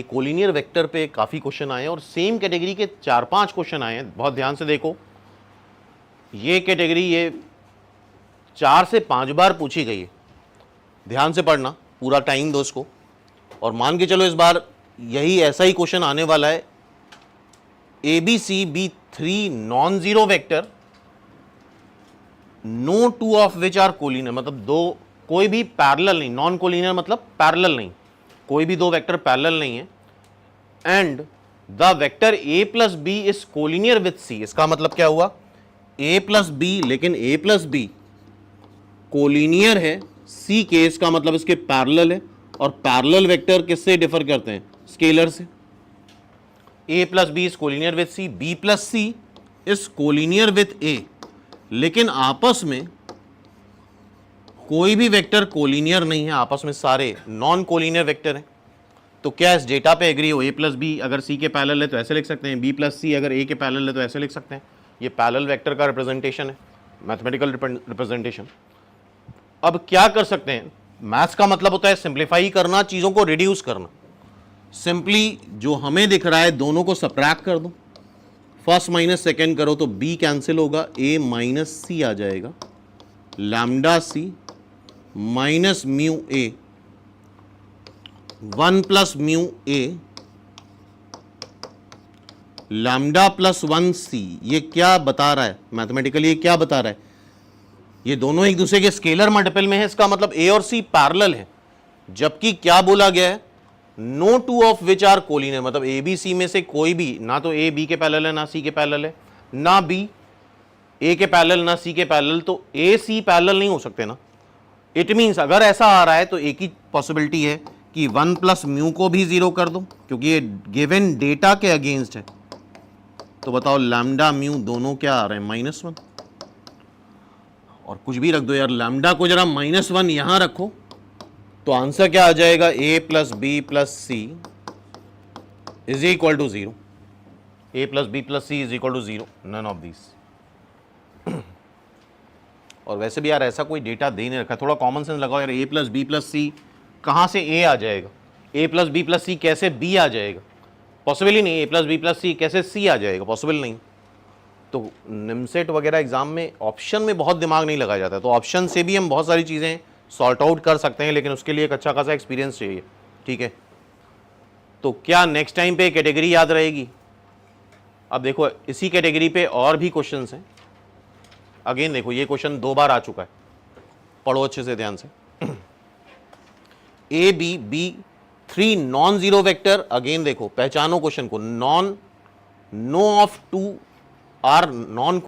Collinear vector पे काफ़ी question आए हैं और सेम कैटेगरी के 4-5 क्वेश्चन आए हैं। बहुत ध्यान से देखो, ये कैटेगरी ये 4 से 5 बार पूछी गई है। ध्यान से पढ़ना, पूरा टाइम दो इसको। और मान के चलो इस बार यही ऐसा ही क्वेश्चन आने वाला है। ABCB3 non zero vector, no two of which are collinear, मतलब दो कोई भी पैरेलल नहीं, नॉन कोलिनियर मतलब पैरेलल नहीं, कोई भी दो वेक्टर पैरेलल नहीं है। And the vector A plus B is collinear with C। इसका मतलब क्या हुआ, A प्लस बी, लेकिन A प्लस बी कोलिनियर है C केस का मतलब इसके पैरेलल है। और पैरेलल वेक्टर किससे डिफर करते हैं, स्केलर से। A plus B is collinear with C, B plus C is collinear with A, लेकिन आपस में कोई भी वेक्टर कोलिनियर नहीं है, आपस में सारे नॉन कोलिनियर वेक्टर हैं। तो क्या इस डेटा पे एग्री हो, A प्लस बी अगर C के पैरेलल है तो ऐसे लिख सकते हैं, B प्लस C अगर A के पैरेलल है तो ऐसे लिख सकते हैं। ये पैरेलल वेक्टर का रिप्रेजेंटेशन है, मैथमेटिकल रिप्रेजेंटेशन। अब क्या कर सकते हैं, मैथ्स का मतलब होता है सिंप्लीफाई करना, चीज़ों को रिड्यूस करना। सिंपली जो हमें दिख रहा है दोनों को सब्ट्रैक्ट कर दो, फर्स्ट माइनस सेकेंड करो तो B कैंसिल होगा, A माइनस C आ जाएगा, lambda C minus mu A, 1 plus mu A, lambda plus 1C। ये क्या बता रहा है मैथमेटिकली, ये क्या बता रहा है, ये दोनों एक दूसरे के स्केलर मल्टीपल में है, इसका मतलब A और C पैरेलल है। जबकि क्या बोला गया है, no two of which are collinear, मतलब A B C में से कोई भी, ना तो A B के पैरेलल है, ना C के पैरेलल है, ना B A के पैरेलल, ना C के पैरेलल, तो A C पैरेलल नहीं हो सकते ना। इट मीन्स अगर ऐसा आ रहा है तो एक ही पॉसिबिलिटी है कि 1 प्लस म्यू को भी जीरो कर दो, क्योंकि ये गिवन डेटा के अगेंस्ट है। तो बताओ लैम्डा म्यू दोनों क्या आ रहे हैं, -1। और कुछ भी रख दो यार, लैम्डा को जरा -1 यहां रखो तो आंसर क्या आ जाएगा, A plus B plus C is equal to 0। A plus B plus C is equal to 0, none of this. और वैसे भी यार ऐसा कोई डेटा दे नहीं रखा, थोड़ा कॉमन सेंस लगाओ यार। A प्लस बी प्लस सी कहाँ से A आ जाएगा, A प्लस बी प्लस सी कैसे B आ जाएगा, पॉसिबल ही नहीं। A प्लस बी प्लस सी कैसे C आ जाएगा, पॉसिबल नहीं। तो निमसेट वगैरह एग्जाम में ऑप्शन में बहुत दिमाग नहीं लगाया जाता, तो ऑप्शन से भी हम बहुत सारी चीज़ें सॉर्ट आउट कर सकते हैं, लेकिन उसके लिए एक अच्छा खासा एक्सपीरियंस चाहिए, ठीक है। तो क्या नेक्स्ट टाइम पे कैटेगरी याद रहेगी। अब देखो इसी कैटेगरी पे और भी क्वेश्चंस हैं। अगेन देखो ये क्वेश्चन 2 बार आ चुका है, पढ़ो अच्छे से ध्यान से। ABB3 non zero vector, again देखो पहचानो क्वेश्चन को, no of two are non